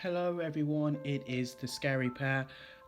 Hello everyone, it is the Scary Pair,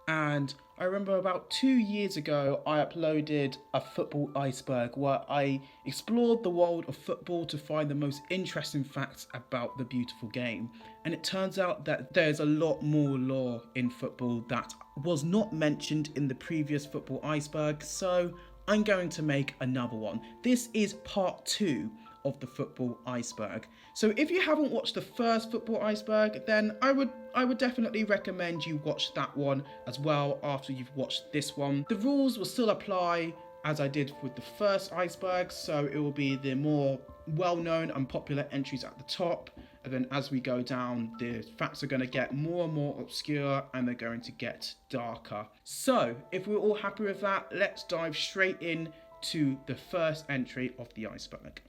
and I remember about 2 years ago I uploaded a Football Iceberg where I explored the world of football to find the most interesting facts about the beautiful game. And it turns out that there's a lot more lore in football that was not mentioned in the previous Football Iceberg, so I'm going to make another one. This is part 2 of the Football Iceberg. So if you haven't watched the first Football Iceberg, then I would definitely recommend you watch that one as well after you've watched this one. The rules will still apply as I did with the first iceberg, so it will be the more well-known and popular entries at the top, and then as we go down, the facts are going to get more and more obscure and they're going to get darker. So if we're all happy with that, let's dive straight in to the first entry of the iceberg.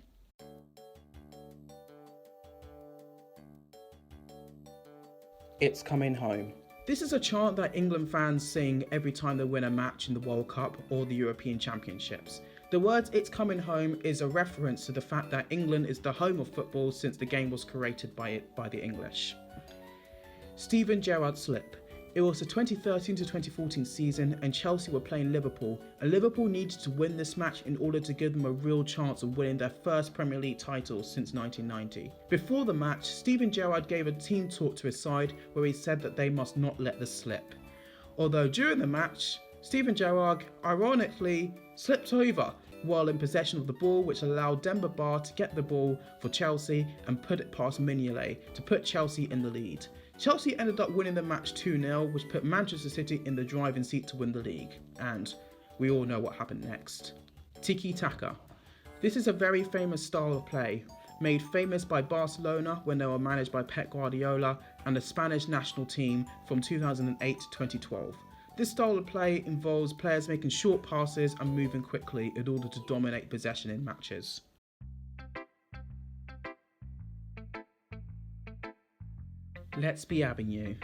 It's coming home. This is a chant that England fans sing every time they win a match in the World Cup or the European Championships. The words "it's coming home" is a reference to the fact that England is the home of football since the game was created by the English. Steven Gerrard's slip. It was the 2013 to 2014 season and Chelsea were playing Liverpool, and Liverpool needed to win this match in order to give them a real chance of winning their first Premier League title since 1990. Before the match, Steven Gerrard gave a team talk to his side where he said that they must not let this slip. Although during the match, Steven Gerrard ironically slipped over while in possession of the ball, which allowed Demba Ba to get the ball for Chelsea and put it past Mignolet to put Chelsea in the lead. Chelsea ended up winning the match 2-0, which put Manchester City in the driving seat to win the league. And we all know what happened next. Tiki-taka. This is a very famous style of play, made famous by Barcelona when they were managed by Pep Guardiola and the Spanish national team from 2008 to 2012. This style of play involves players making short passes and moving quickly in order to dominate possession in matches. Let's be having you.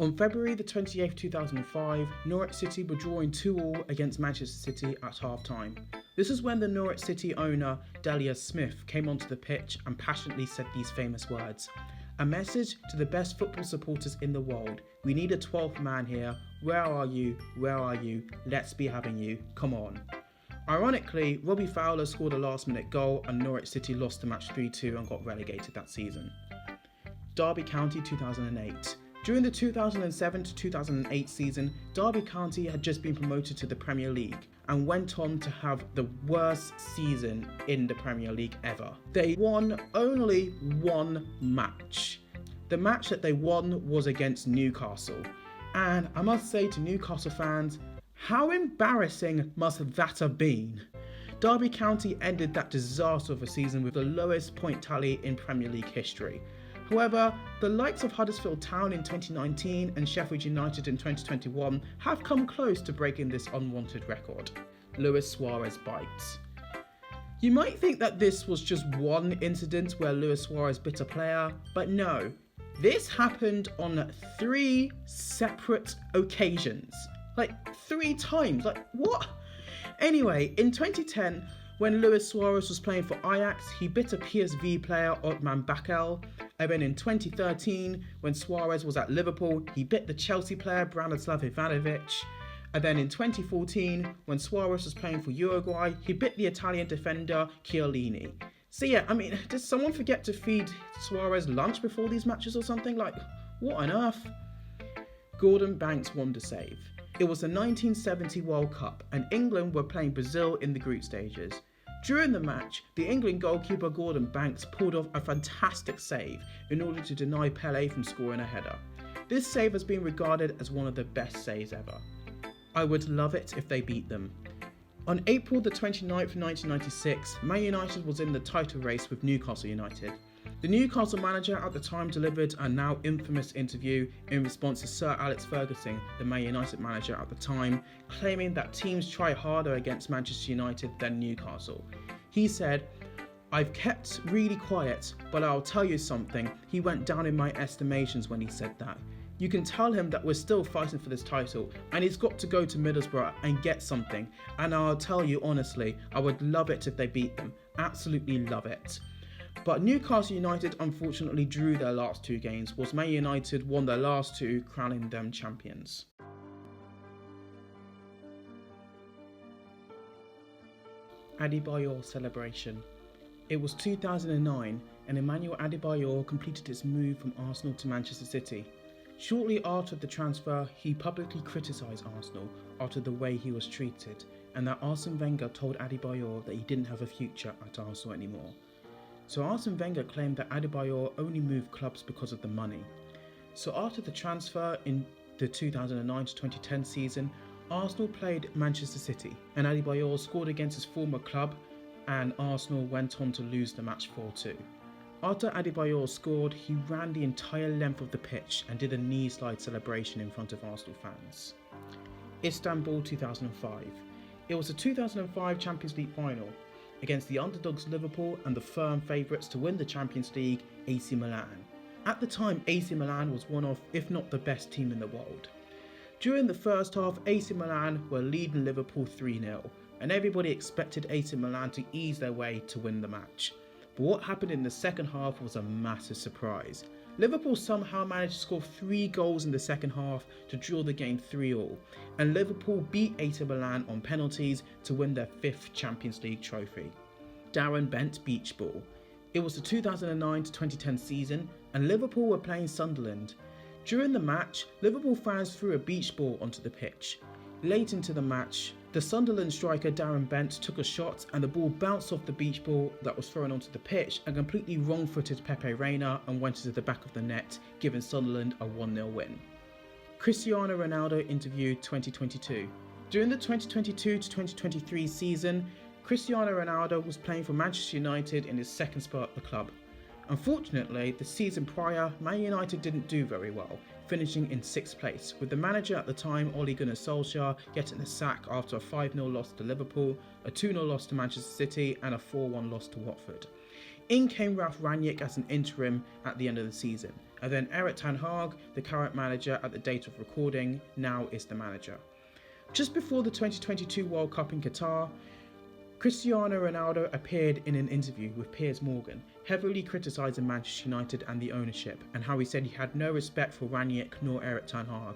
On February the 28th, 2005, Norwich City were drawing 2-2 against Manchester City at half-time. This is when the Norwich City owner, Delia Smith, came onto the pitch and passionately said these famous words. "A message to the best football supporters in the world. We need a 12th man here. Where are you? Where are you? Let's be having you. Come on." Ironically, Robbie Fowler scored a last-minute goal and Norwich City lost the match 3-2 and got relegated that season. Derby County 2008. During the 2007 to 2008 season, Derby County had just been promoted to the Premier League and went on to have the worst season in the Premier League ever. They won only one match. The match that they won was against Newcastle. And I must say to Newcastle fans, how embarrassing must that have been? Derby County ended that disaster of a season with the lowest point tally in Premier League history. However, the likes of Huddersfield Town in 2019 and Sheffield United in 2021 have come close to breaking this unwanted record. Luis Suarez bites. You might think that this was just one incident where Luis Suarez bit a player, but no. This happened on 3 separate occasions. Like 3 times, like what? Anyway, in 2010, when Luis Suarez was playing for Ajax, he bit a PSV player, Otman Bakel. And then in 2013, when Suarez was at Liverpool, he bit the Chelsea player, Branislav Ivanovic. And then in 2014, when Suarez was playing for Uruguay, he bit the Italian defender, Chiellini. So yeah, I mean, did someone forget to feed Suarez lunch before these matches or something? Like, what on earth? Gordon Banks won the save. It was the 1970 World Cup and England were playing Brazil in the group stages. During the match, the England goalkeeper Gordon Banks pulled off a fantastic save in order to deny Pelé from scoring a header. This save has been regarded as one of the best saves ever. I would love it if they beat them. On April the 29th, 1996, Man United was in the title race with Newcastle United. The Newcastle manager at the time delivered a now infamous interview in response to Sir Alex Ferguson, the Man United manager at the time, claiming that teams try harder against Manchester United than Newcastle. He said, "I've kept really quiet, but I'll tell you something, he went down in my estimations when he said that. You can tell him that we're still fighting for this title and he's got to go to Middlesbrough and get something, and I'll tell you honestly, I would love it if they beat them, absolutely love it." But Newcastle United unfortunately drew their last 2 games, whilst Man United won their last 2, crowning them champions. Adebayor celebration. It was 2009 and Emmanuel Adebayor completed his move from Arsenal to Manchester City. Shortly after the transfer, he publicly criticised Arsenal after the way he was treated, and that Arsene Wenger told Adebayor that he didn't have a future at Arsenal anymore. So Arsene Wenger claimed that Adebayor only moved clubs because of the money. So after the transfer in the 2009 to 2010 season, Arsenal played Manchester City and Adebayor scored against his former club, and Arsenal went on to lose the match 4-2. After Adebayor scored, he ran the entire length of the pitch and did a knee slide celebration in front of Arsenal fans. Istanbul 2005. It was the 2005 Champions League final against the underdogs Liverpool and the firm favourites to win the Champions League, AC Milan. At the time, AC Milan was one of, if not the best team in the world. During the first half, AC Milan were leading Liverpool 3-0, and everybody expected AC Milan to ease their way to win the match. But what happened in the second half was a massive surprise. Liverpool somehow managed to score 3 goals in the second half to draw the game 3-3, and Liverpool beat AC Milan on penalties to win their 5th Champions League trophy. Darren Bent beach ball. It was the 2009 to 2010 season, and Liverpool were playing Sunderland. During the match, Liverpool fans threw a beach ball onto the pitch. Late into the match, the Sunderland striker Darren Bent took a shot and the ball bounced off the beach ball that was thrown onto the pitch and completely wrong-footed Pepe Reina and went into the back of the net, giving Sunderland a 1-0 win. Cristiano Ronaldo interview 2022. During the 2022 to 2023 season, Cristiano Ronaldo was playing for Manchester United in his second spell at the club. Unfortunately, the season prior, Man United didn't do very well, finishing in 6th place, with the manager at the time, Ole Gunnar Solskjaer, getting the sack after a 5-0 loss to Liverpool, a 2-0 loss to Manchester City and a 4-1 loss to Watford. In came Ralf Rangnick as an interim at the end of the season, and then Erik ten Hag, the current manager at the date of recording, now is the manager. Just before the 2022 World Cup in Qatar, Cristiano Ronaldo appeared in an interview with Piers Morgan, heavily criticising Manchester United and the ownership, and how he said he had no respect for Rangnick nor Erik ten Hag.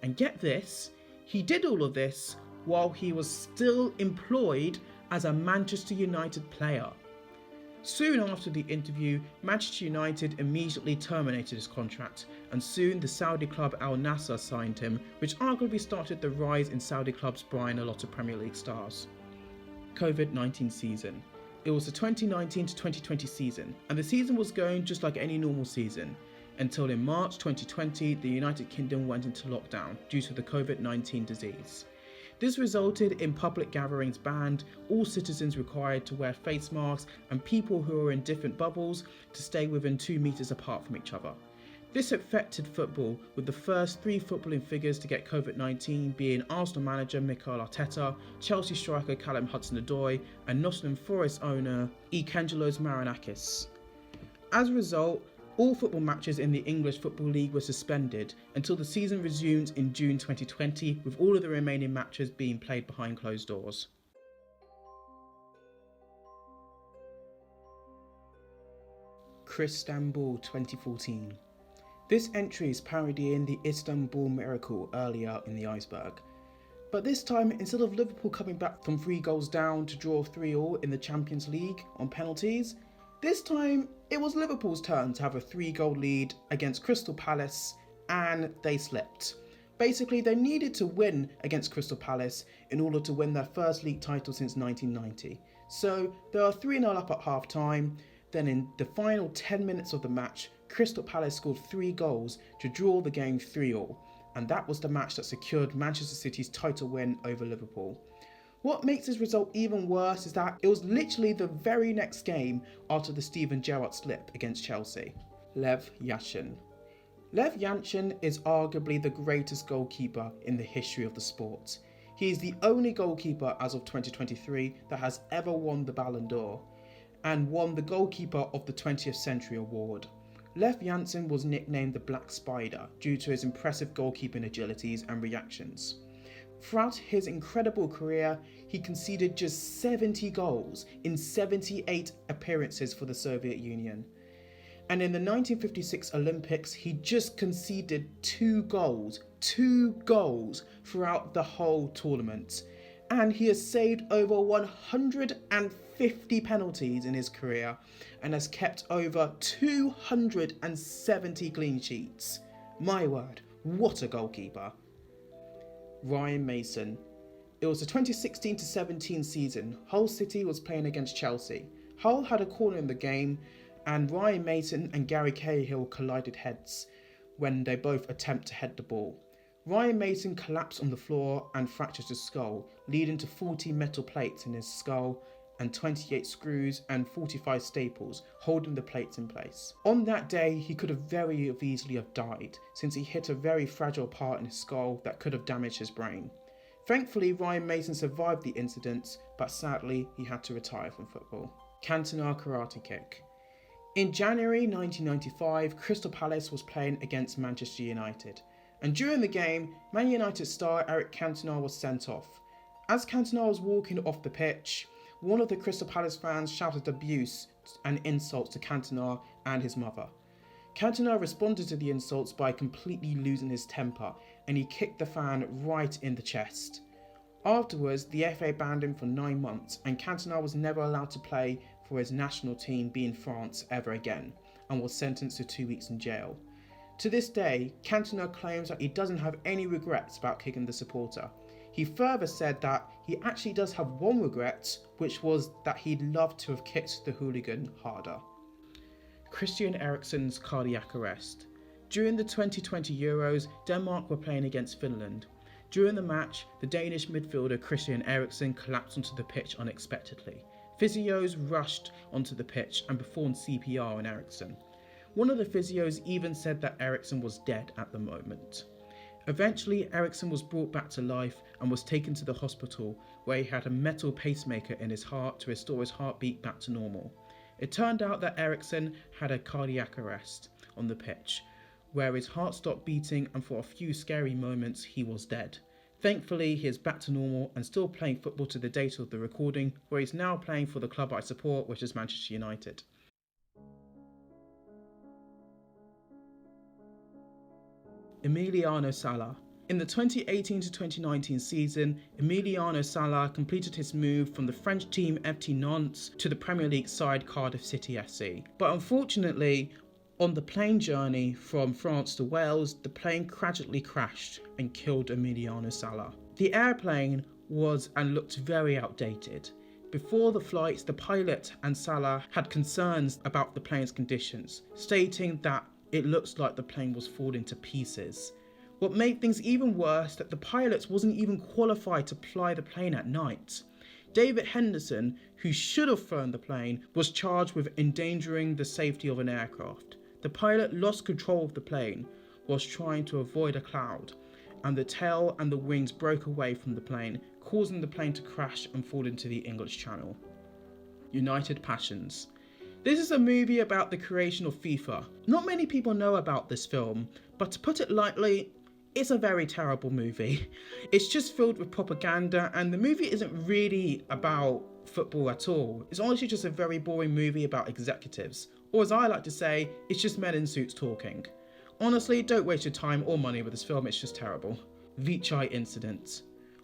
And get this, he did all of this while he was still employed as a Manchester United player. Soon after the interview, Manchester United immediately terminated his contract, and soon the Saudi club Al Nassr signed him, which arguably started the rise in Saudi clubs buying a lot of Premier League stars. COVID-19 season. It was the 2019 to 2020 season, and the season was going just like any normal season, until in March 2020 the United Kingdom went into lockdown due to the COVID-19 disease. This resulted in public gatherings banned, all citizens required to wear face masks, and people who were in different bubbles to stay within 2 meters apart from each other. This affected football, with the first 3 footballing figures to get COVID-19 being Arsenal manager Mikel Arteta, Chelsea striker Callum Hudson-Odoi, and Nottingham Forest owner Evangelos Marinakis. As a result, all football matches in the English Football League were suspended until the season resumed in June 2020, with all of the remaining matches being played behind closed doors. Istanbul 2014. This entry is parodying the Istanbul miracle earlier in the Iceberg. But this time, instead of Liverpool coming back from 3 goals down to draw 3-3 in the Champions League on penalties, this time it was Liverpool's turn to have a 3-goal lead against Crystal Palace, and they slipped. Basically, they needed to win against Crystal Palace in order to win their first league title since 1990. So they are 3-0 up at half time. Then in the final 10 minutes of the match, Crystal Palace scored 3 goals to draw the game 3-3, and that was the match that secured Manchester City's title win over Liverpool. What makes this result even worse is that it was literally the very next game after the Steven Gerrard slip against Chelsea. Lev Yashin. Lev Yashin is arguably the greatest goalkeeper in the history of the sport. He is the only goalkeeper as of 2023 that has ever won the Ballon d'Or and won the Goalkeeper of the 20th Century award. Lev Yashin was nicknamed the Black Spider due to his impressive goalkeeping agilities and reactions. Throughout his incredible career, he conceded just 70 goals in 78 appearances for the Soviet Union. And in the 1956 Olympics, he just conceded 2 goals throughout the whole tournament. And he has saved over 150 penalties in his career and has kept over 270 clean sheets. My word, what a goalkeeper. Ryan Mason. It was the 2016-17 season. Hull City was playing against Chelsea. Hull had a corner in the game and Ryan Mason and Gary Cahill collided heads when they both attempt to head the ball. Ryan Mason collapsed on the floor and fractures his skull, leading to 40 metal plates in his skull and 28 screws and 45 staples holding the plates in place. On that day, he could have very easily have died since he hit a very fragile part in his skull that could have damaged his brain. Thankfully, Ryan Mason survived the incident, but sadly, he had to retire from football. Cantona karate kick. In January 1995, Crystal Palace was playing against Manchester United, and during the game, Man United star Eric Cantona was sent off. As Cantona was walking off the pitch, one of the Crystal Palace fans shouted abuse and insults to Cantona and his mother. Cantona responded to the insults by completely losing his temper, and he kicked the fan right in the chest. Afterwards, the FA banned him for 9 months, and Cantona was never allowed to play for his national team, being France, ever again, and was sentenced to 2 weeks in jail. To this day, Cantona claims that he doesn't have any regrets about kicking the supporter. He further said that he actually does have one regret, which was that he'd love to have kicked the hooligan harder. Christian Eriksen's cardiac arrest. During the 2020 Euros, Denmark were playing against Finland. During the match, the Danish midfielder Christian Eriksen collapsed onto the pitch unexpectedly. Physios rushed onto the pitch and performed CPR on Eriksen. One of the physios even said that Eriksen was dead at the moment. Eventually, Eriksen was brought back to life and was taken to the hospital, where he had a metal pacemaker in his heart to restore his heartbeat back to normal. It turned out that Eriksen had a cardiac arrest on the pitch, where his heart stopped beating, and for a few scary moments he was dead. Thankfully, he is back to normal and still playing football to the date of the recording, where he's now playing for the club I support, which is Manchester United. Emiliano Sala. In the 2018-2019 season, Emiliano Sala completed his move from the French team FC Nantes to the Premier League side Cardiff City FC. But unfortunately, on the plane journey from France to Wales, the plane tragically crashed and killed Emiliano Sala. The airplane was and looked very outdated. Before the flight, the pilot and Sala had concerns about the plane's conditions, stating that it looks like the plane was falling to pieces. What made things even worse, that the pilot wasn't even qualified to fly the plane at night. David Henderson, who should have flown the plane, was charged with endangering the safety of an aircraft. The pilot lost control of the plane whilst trying to avoid a cloud, and the tail and the wings broke away from the plane, causing the plane to crash and fall into the English Channel. United Passions. This is a movie about the creation of FIFA. Not many people know about this film, but to put it lightly, it's a very terrible movie. It's just filled with propaganda, and the movie isn't really about football at all. It's honestly just a very boring movie about executives. Or as I like to say, it's just men in suits talking. Honestly, don't waste your time or money with this film, it's just terrible. Vichai Incident.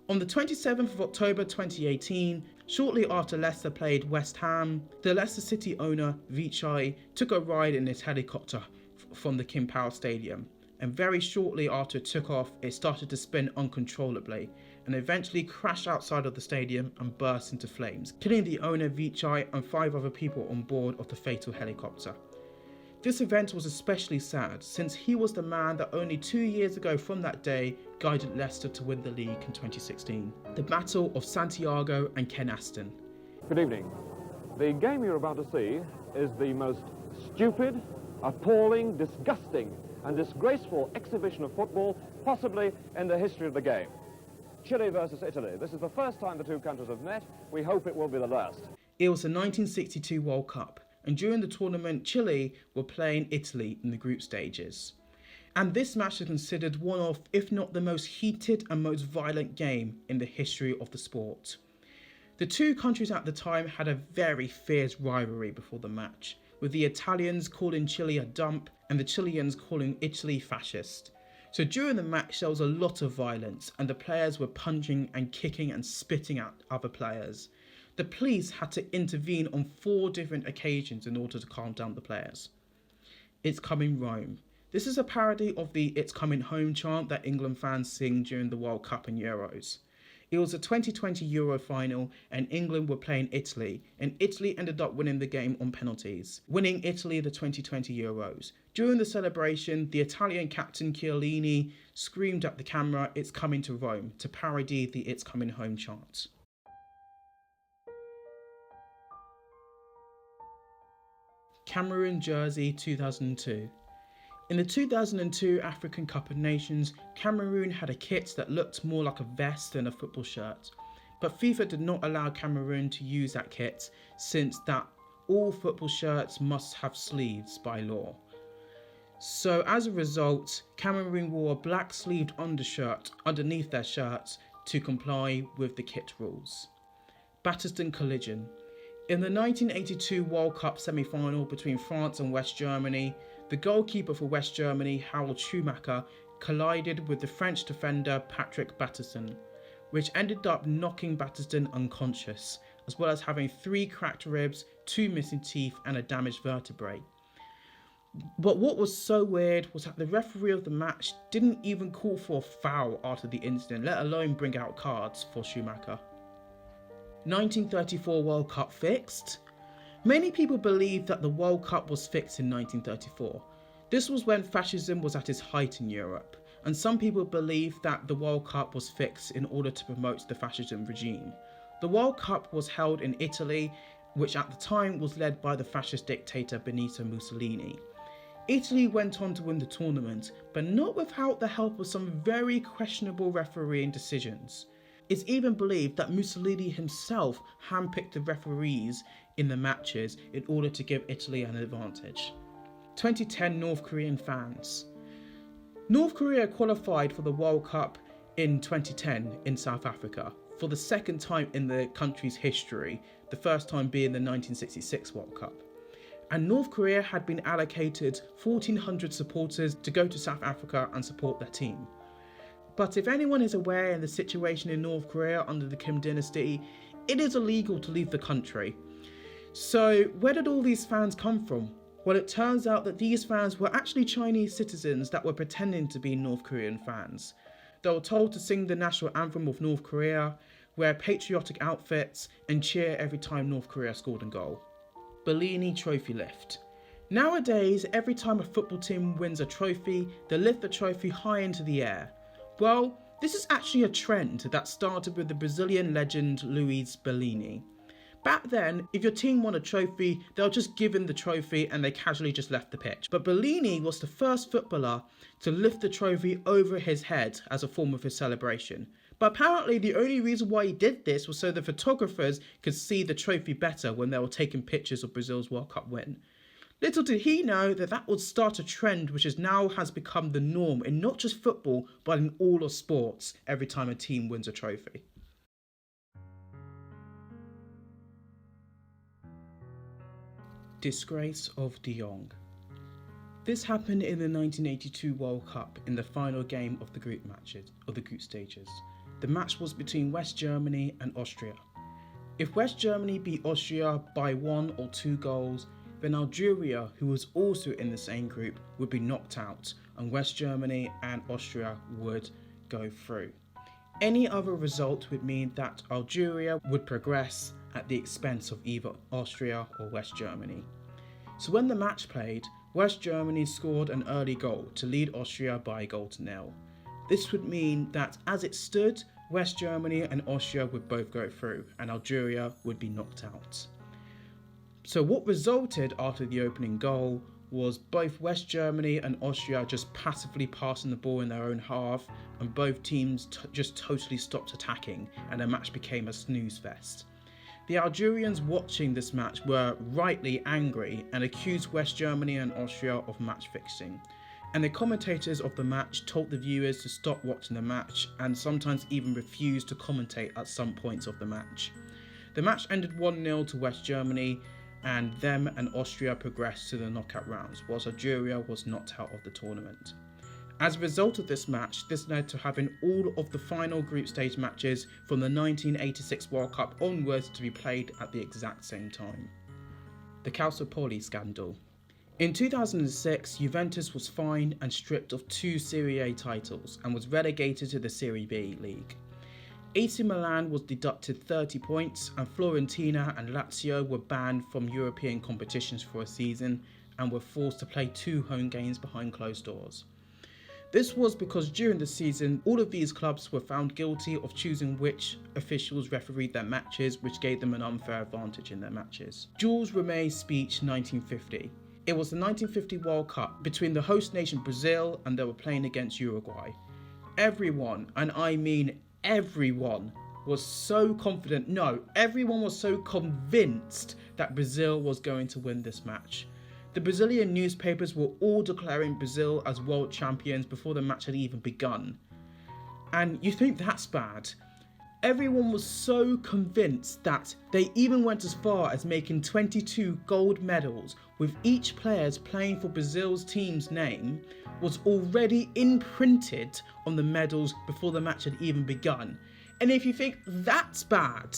On the 27th of October 2018, shortly after Leicester played West Ham, the Leicester City owner, Vichai, took a ride in his helicopter from the King Power Stadium, and very shortly after it took off, it started to spin uncontrollably, and eventually crashed outside of the stadium and burst into flames, killing the owner Vichai and 5 other people on board of the fatal helicopter. This event was especially sad, since he was the man that only 2 years ago from that day guided Leicester to win the league in 2016. The Battle of Santiago and Ken Aston. Good evening. The game you're about to see is the most stupid, appalling, disgusting and disgraceful exhibition of football possibly in the history of the game. Chile versus Italy. This is the first time the two countries have met. We hope it will be the last. It was the 1962 World Cup, and during the tournament, Chile were playing Italy in the group stages. And this match is considered one of, if not the most heated and most violent game in the history of the sport. The two countries at the time had a very fierce rivalry before the match, with the Italians calling Chile a dump and the Chileans calling Italy fascist. So during the match there was a lot of violence and the players were punching and kicking and spitting at other players. The police had to intervene on 4 different occasions in order to calm down the players. It's Coming Rome. This is a parody of the It's Coming Home chant that England fans sing during the World Cup and Euros. It was a 2020 Euro final and England were playing Italy, and Italy ended up winning the game on penalties, winning Italy the 2020 Euros. During the celebration, the Italian captain Chiellini screamed at the camera, "It's coming to Rome," to parody the It's Coming Home chant. Cameroon Jersey 2002. In the 2002 African Cup of Nations, Cameroon had a kit that looked more like a vest than a football shirt, but FIFA did not allow Cameroon to use that kit since that all football shirts must have sleeves by law. So as a result, Cameroon wore a black sleeved undershirt underneath their shirts to comply with the kit rules. Batterston collision. In the 1982 World Cup semi-final between France and West Germany, the goalkeeper for West Germany, Harold Schumacher, collided with the French defender Patrick Batterston, which ended up knocking Batterston unconscious, as well as having 3 cracked ribs, 2 missing teeth and a damaged vertebrae. But what was so weird was that the referee of the match didn't even call for a foul after the incident, let alone bring out cards for Schumacher. 1934 World Cup fixed. Many people believe that the World Cup was fixed in 1934. This was when fascism was at its height in Europe, and some people believe that the World Cup was fixed in order to promote the fascism regime. The World Cup was held in Italy, which at the time was led by the fascist dictator Benito Mussolini. Italy went on to win the tournament, but not without the help of some very questionable refereeing decisions. It's even believed that Mussolini himself handpicked the referees in the matches in order to give Italy an advantage. 2010 North Korean fans. North Korea qualified for the World Cup in 2010 in South Africa for the second time in the country's history, the first time being the 1966 World Cup. And North Korea had been allocated 1,400 supporters to go to South Africa and support their team. But if anyone is aware of the situation in North Korea under the Kim dynasty, it is illegal to leave the country. So where did all these fans come from? Well, it turns out that these fans were actually Chinese citizens that were pretending to be North Korean fans. They were told to sing the national anthem of North Korea, wear patriotic outfits, and cheer every time North Korea scored a goal. Bellini Trophy Lift. Nowadays, every time a football team wins a trophy, they lift the trophy high into the air. Well, this is actually a trend that started with the Brazilian legend Luiz Bellini. Back then, if your team won a trophy, they'll just give him the trophy and they casually just left the pitch. But Bellini was the first footballer to lift the trophy over his head as a form of his celebration. But apparently the only reason why he did this was so the photographers could see the trophy better when they were taking pictures of Brazil's World Cup win. Little did he know that that would start a trend which now has become the norm in not just football, but in all of sports every time a team wins a trophy. Disgrace of De Jong. This happened in the 1982 World Cup in the final game of the group stages. The match was between West Germany and Austria. If West Germany beat Austria by 1 or 2 goals, then Algeria, who was also in the same group, would be knocked out, and West Germany and Austria would go through. Any other result would mean that Algeria would progress at the expense of either Austria or West Germany. So when the match played, West Germany scored an early goal to lead Austria by 1-0. This would mean that as it stood, West Germany and Austria would both go through, and Algeria would be knocked out. So what resulted after the opening goal was both West Germany and Austria just passively passing the ball in their own half, and both teams just totally stopped attacking, and the match became a snooze fest. The Algerians watching this match were rightly angry and accused West Germany and Austria of match fixing. and the commentators of the match told the viewers to stop watching the match and sometimes even refused to commentate at some points of the match. The match ended 1-0 to West Germany, and them and Austria progressed to the knockout rounds, whilst Algeria was knocked out of the tournament. As a result of this match, this led to having all of the final group stage matches from the 1986 World Cup onwards to be played at the exact same time. The Calciopoli scandal. In 2006, Juventus was fined and stripped of 2 Serie A titles and was relegated to the Serie B league. AC Milan was deducted 30 points, and Fiorentina and Lazio were banned from European competitions for a season and were forced to play 2 home games behind closed doors. This was because during the season, all of these clubs were found guilty of choosing which officials refereed their matches, which gave them an unfair advantage in their matches. Jules Rimet's speech 1950. It was the 1950 World Cup between the host nation Brazil, and they were playing against Uruguay. Everyone, and I mean everyone, was so confident, everyone was so convinced that Brazil was going to win this match. The Brazilian newspapers were all declaring Brazil as world champions before the match had even begun. And you think that's bad? Everyone was so convinced that they even went as far as making 22 gold medals, with each player playing for Brazil's team's name was already imprinted on the medals before the match had even begun. And if you think that's bad,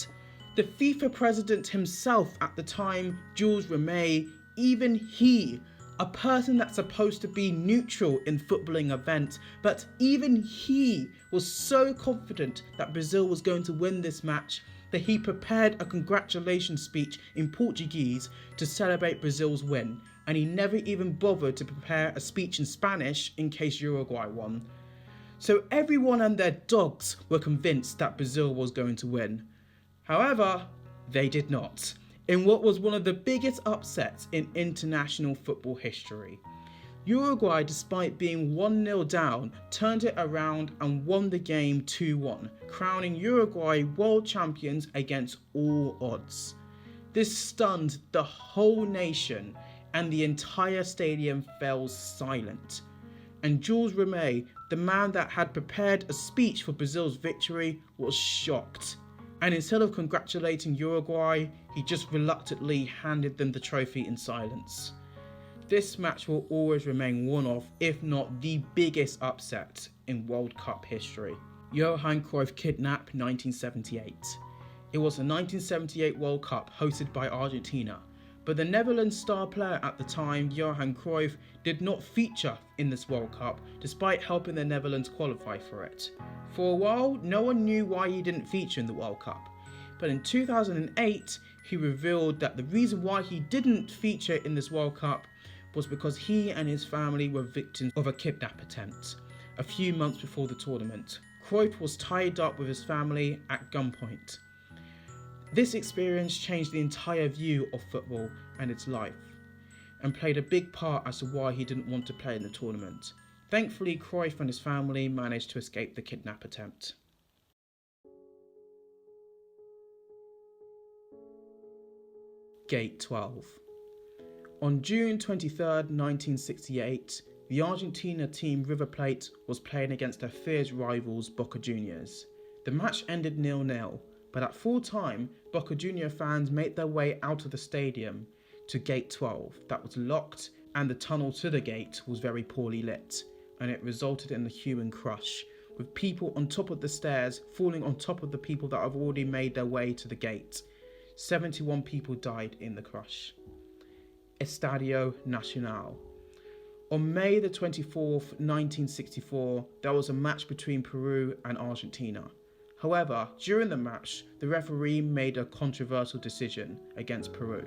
the FIFA president himself at the time, Jules Rimet, even he, a person that's supposed to be neutral in footballing events, but even he was so confident that Brazil was going to win this match that he prepared a congratulations speech in Portuguese to celebrate Brazil's win, and he never even bothered to prepare a speech in Spanish in case Uruguay won. So everyone and their dogs were convinced that Brazil was going to win. However, they did not, in what was one of the biggest upsets in international football history. Uruguay, despite being 1-0 down, turned it around and won the game 2-1, crowning Uruguay world champions against all odds. This stunned the whole nation, and the entire stadium fell silent. And Jules Rimet, the man that had prepared a speech for Brazil's victory, was shocked. And instead of congratulating Uruguay, he just reluctantly handed them the trophy in silence. This match will always remain one of, if not the biggest upset in World Cup history. Johan Cruyff kidnapped 1978. It was the 1978 World Cup hosted by Argentina, but the Netherlands star player at the time, Johan Cruyff, did not feature in this World Cup despite helping the Netherlands qualify for it. For a while, no one knew why he didn't feature in the World Cup, but in 2008, he revealed that the reason why he didn't feature in this World Cup was because he and his family were victims of a kidnap attempt a few months before the tournament. Cruyff was tied up with his family at gunpoint. This experience changed the entire view of football and its life, and played a big part as to why he didn't want to play in the tournament. Thankfully, Cruyff and his family managed to escape the kidnap attempt. Gate 12. On June 23, 1968, the Argentina team River Plate was playing against their fierce rivals Boca Juniors. The match ended 0-0, but at full time, Boca Junior fans made their way out of the stadium to Gate 12 that was locked, and the tunnel to the gate was very poorly lit, and it resulted in a human crush, with people on top of the stairs falling on top of the people that have already made their way to the gate. 71 people died in the crush. Estadio Nacional. On May the 24th, 1964, there was a match between Peru and Argentina. However, during the match, the referee made a controversial decision against Peru.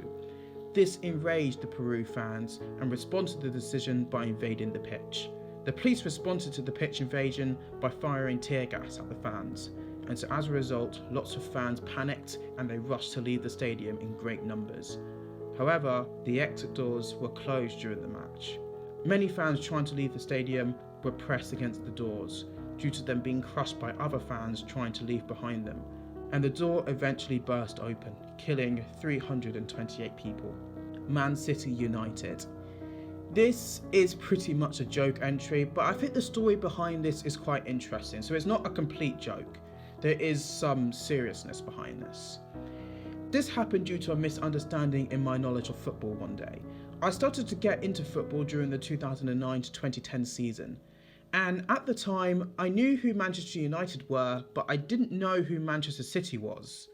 This enraged the Peru fans and responded to the decision by invading the pitch. The police responded to the pitch invasion by firing tear gas at the fans, and so as a result, lots of fans panicked and they rushed to leave the stadium in great numbers. However, the exit doors were closed during the match. Many fans trying to leave the stadium were pressed against the doors, due to them being crushed by other fans trying to leave behind them, and the door eventually burst open, killing 328 people. Man City United. This is pretty much a joke entry, but I think the story behind this is quite interesting. So it's not a complete joke. There is some seriousness behind this. This happened due to a misunderstanding in my knowledge of football one day. I started to get into football during the 2009 to 2010 season. And at the time, I knew who Manchester United were, but I didn't know who Manchester City was.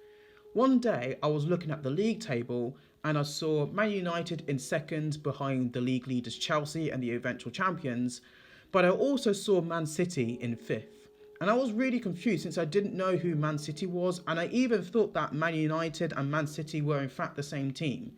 One day, I was looking at the league table and I saw Man United in second behind the league leaders Chelsea and the eventual champions, but I also saw Man City in fifth. And I was really confused since I didn't know who Man City was, and I even thought that Man United and Man City were in fact the same team.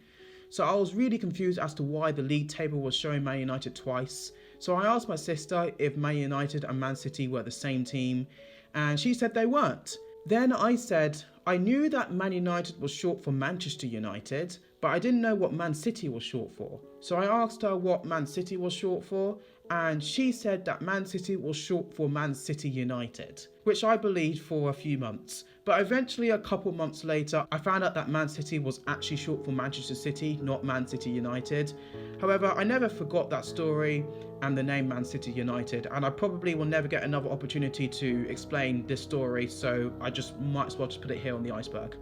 So I was really confused as to why the league table was showing Man United twice. So I asked my sister if Man United and Man City were the same team, and she said they weren't. Then I said, I knew that Man United was short for Manchester United, but I didn't know what Man City was short for. So I asked her what Man City was short for, and she said that Man City was short for Man City United, which I believed for a few months. But eventually, a couple months later, I found out that Man City was actually short for Manchester City, not Man City United. However, I never forgot that story and the name Man City United, and I probably will never get another opportunity to explain this story, so I just might as well just put it here on the iceberg.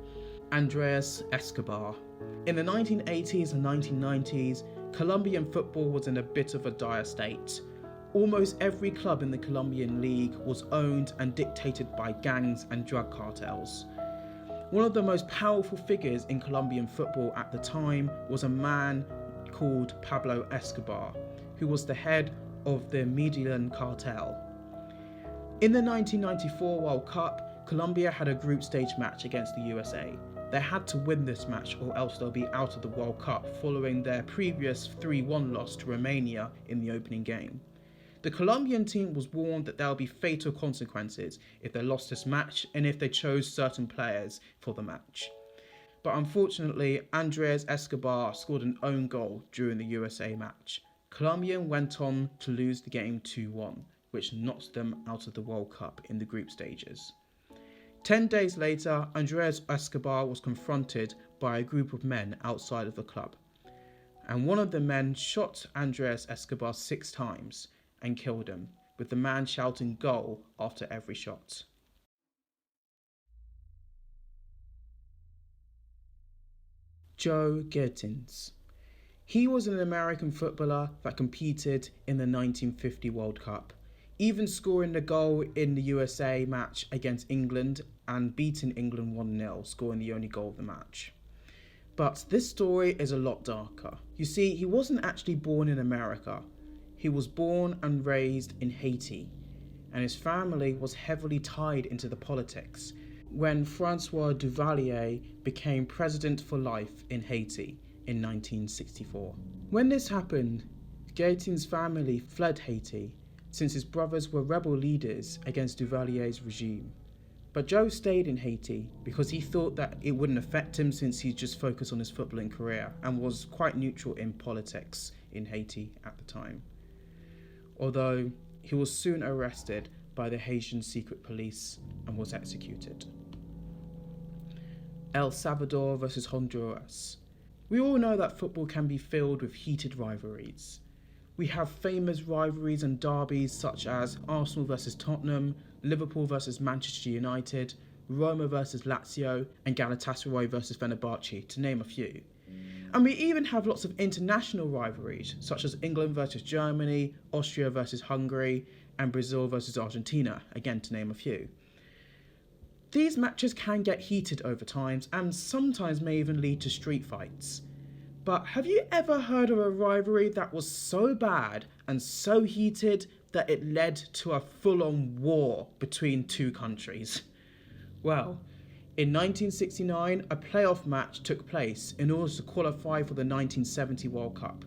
Andres Escobar. In the 1980s and 1990s, Colombian football was in a bit of a dire state. Almost every club in the Colombian league was owned and dictated by gangs and drug cartels. One of the most powerful figures in Colombian football at the time was a man called Pablo Escobar, who was the head of the Medellin cartel. In the 1994 World Cup, Colombia had a group stage match against the USA. They had to win this match or else they'll be out of the World Cup following their previous 3-1 loss to Romania in the opening game. The Colombian team was warned that there will be fatal consequences if they lost this match and if they chose certain players for the match. But unfortunately, Andres Escobar scored an own goal during the USA match. Colombia went on to lose the game 2-1, which knocked them out of the World Cup in the group stages. 10 days later, Andres Escobar was confronted by a group of men outside of the club. And one of the men shot Andres Escobar 6 times and killed him, with the man shouting "goal" after every shot. Joe Goetens. He was an American footballer that competed in the 1950 World Cup, even scoring the goal in the USA match against England and beating England 1-0, scoring the only goal of the match. But this story is a lot darker. You see, he wasn't actually born in America. He was born and raised in Haiti, and his family was heavily tied into the politics when Francois Duvalier became president for life in Haiti in 1964. When this happened, Gaetin's family fled Haiti since his brothers were rebel leaders against Duvalier's regime. But Joe stayed in Haiti because he thought that it wouldn't affect him since he just focused on his footballing career and was quite neutral in politics in Haiti at the time. Although he was soon arrested by the Haitian secret police and was executed. El Salvador versus Honduras. We all know that football can be filled with heated rivalries. We have famous rivalries and derbies such as Arsenal versus Tottenham, Liverpool versus Manchester United, Roma versus Lazio, and Galatasaray versus Fenerbahce, to name a few. And we even have lots of international rivalries, such as England versus Germany, Austria versus Hungary, and Brazil versus Argentina, again to name a few. These matches can get heated over time and sometimes may even lead to street fights. But have you ever heard of a rivalry that was so bad and so heated that it led to a full-on war between two countries? Well, in 1969, a playoff match took place in order to qualify for the 1970 World Cup.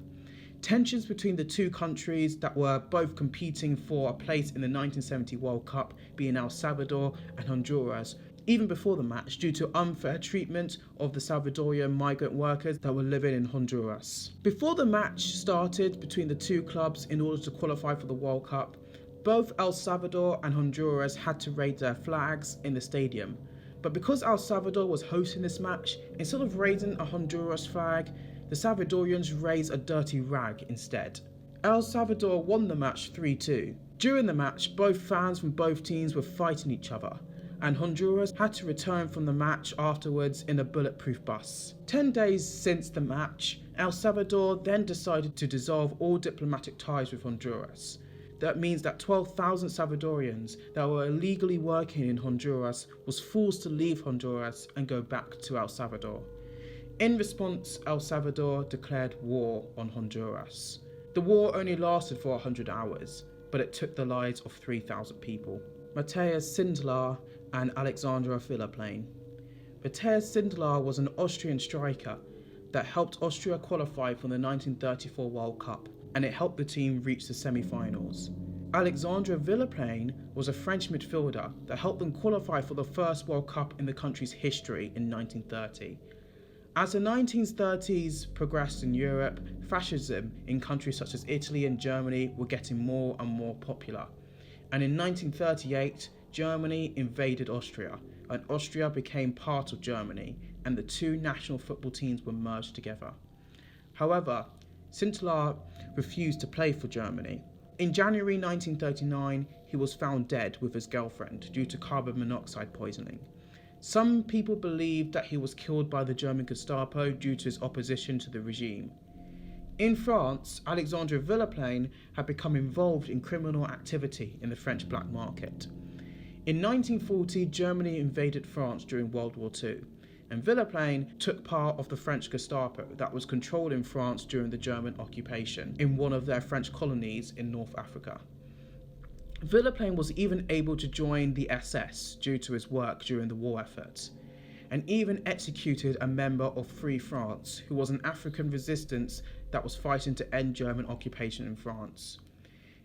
Tensions between the two countries that were both competing for a place in the 1970 World Cup, being El Salvador and Honduras, even before the match due to unfair treatment of the Salvadorian migrant workers that were living in Honduras. Before the match started between the two clubs in order to qualify for the World Cup, both El Salvador and Honduras had to raise their flags in the stadium. But because El Salvador was hosting this match, instead of raising a Honduras flag, the Salvadorians raised a dirty rag instead. El Salvador won the match 3-2. During the match, both fans from both teams were fighting each other, and Honduras had to return from the match afterwards in a bulletproof bus. 10 days since the match, El Salvador then decided to dissolve all diplomatic ties with Honduras. That means that 12,000 Salvadorians that were illegally working in Honduras was forced to leave Honduras and go back to El Salvador. In response, El Salvador declared war on Honduras. The war only lasted for 100 hours, but it took the lives of 3,000 people. Matías Sindelar and Alexandre Villaplane. Matías Sindelar was an Austrian striker that helped Austria qualify for the 1934 World Cup, and it helped the team reach the semi-finals. Alexandre Villaplane was a French midfielder that helped them qualify for the first World Cup in the country's history in 1930. As the 1930s progressed in Europe, fascism in countries such as Italy and Germany were getting more and more popular. And in 1938, Germany invaded Austria, and Austria became part of Germany, and the two national football teams were merged together. However, Sindelar refused to play for Germany. In January 1939, he was found dead with his girlfriend due to carbon monoxide poisoning. Some people believe that he was killed by the German Gestapo due to his opposition to the regime. In France, Alexandre Villaplane had become involved in criminal activity in the French black market. In 1940, Germany invaded France during World War II, and Villaplane took part of the French Gestapo that was controlling France during the German occupation in one of their French colonies in North Africa. Villaplane was even able to join the SS due to his work during the war effort, and even executed a member of Free France who was an African resistance that was fighting to end German occupation in France.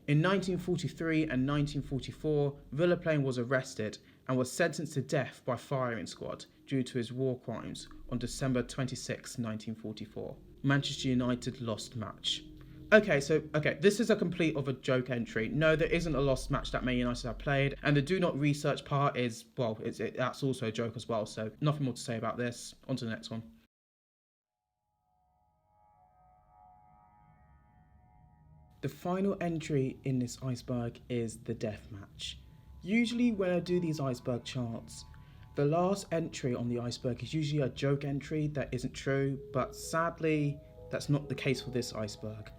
In 1943 and 1944, Villaplane was arrested and was sentenced to death by firing squad due to his war crimes on December 26, 1944. Manchester United lost match. Okay, this is a complete of a joke entry. No, there isn't a lost match that Man United have played, and the do not research part is, well, that's also a joke as well, so nothing more to say about this. On to the next one. The final entry in this iceberg is the death match. Usually when I do these iceberg charts, the last entry on the iceberg is usually a joke entry that isn't true, but sadly, that's not the case for this iceberg.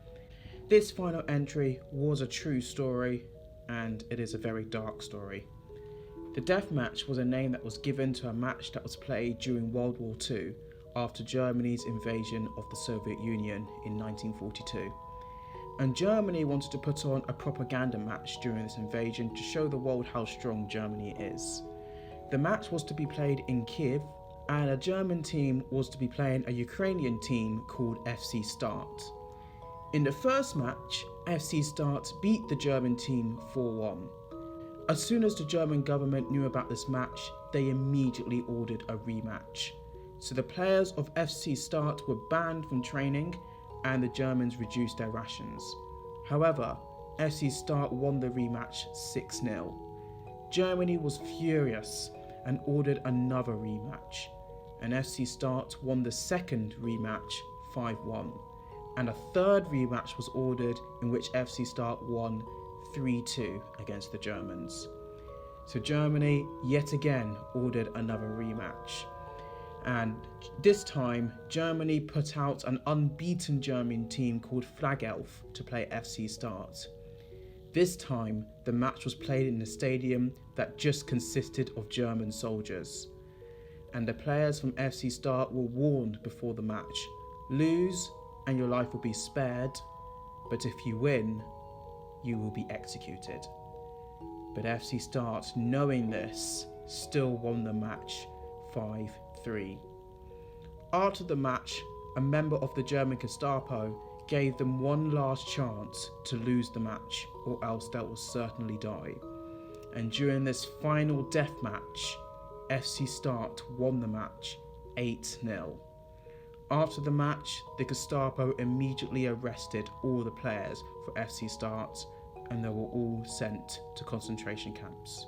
This final entry was a true story, and it is a very dark story. The death match was a name that was given to a match that was played during World War II after Germany's invasion of the Soviet Union in 1942. And Germany wanted to put on a propaganda match during this invasion to show the world how strong Germany is. The match was to be played in Kiev, and a German team was to be playing a Ukrainian team called FC Start. In the first match, FC Start beat the German team 4-1. As soon as the German government knew about this match, they immediately ordered a rematch. So the players of FC Start were banned from training, and the Germans reduced their rations. However, FC Start won the rematch 6-0. Germany was furious and ordered another rematch, and FC Start won the second rematch 5-1. And a third rematch was ordered in which FC Start won 3-2 against the Germans. So Germany yet again ordered another rematch. And this time, Germany put out an unbeaten German team called Flag Elf to play FC Start. This time, the match was played in a stadium that just consisted of German soldiers. And the players from FC Start were warned before the match: lose and your life will be spared, but if you win, you will be executed. But FC Start, knowing this, still won the match 5-3. After the match, a member of the German Gestapo gave them one last chance to lose the match, or else they will certainly die. And during this final death match, FC Start won the match 8-0. After the match, the Gestapo immediately arrested all the players for FC Start, and they were all sent to concentration camps.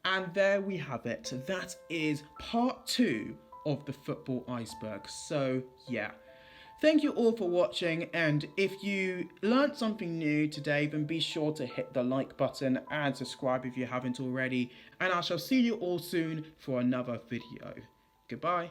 And there we have it. That is part 2 of the Football Iceberg. So yeah. Thank you all for watching, and if you learnt something new today, then be sure to hit the like button and subscribe if you haven't already, and I shall see you all soon for another video. Goodbye.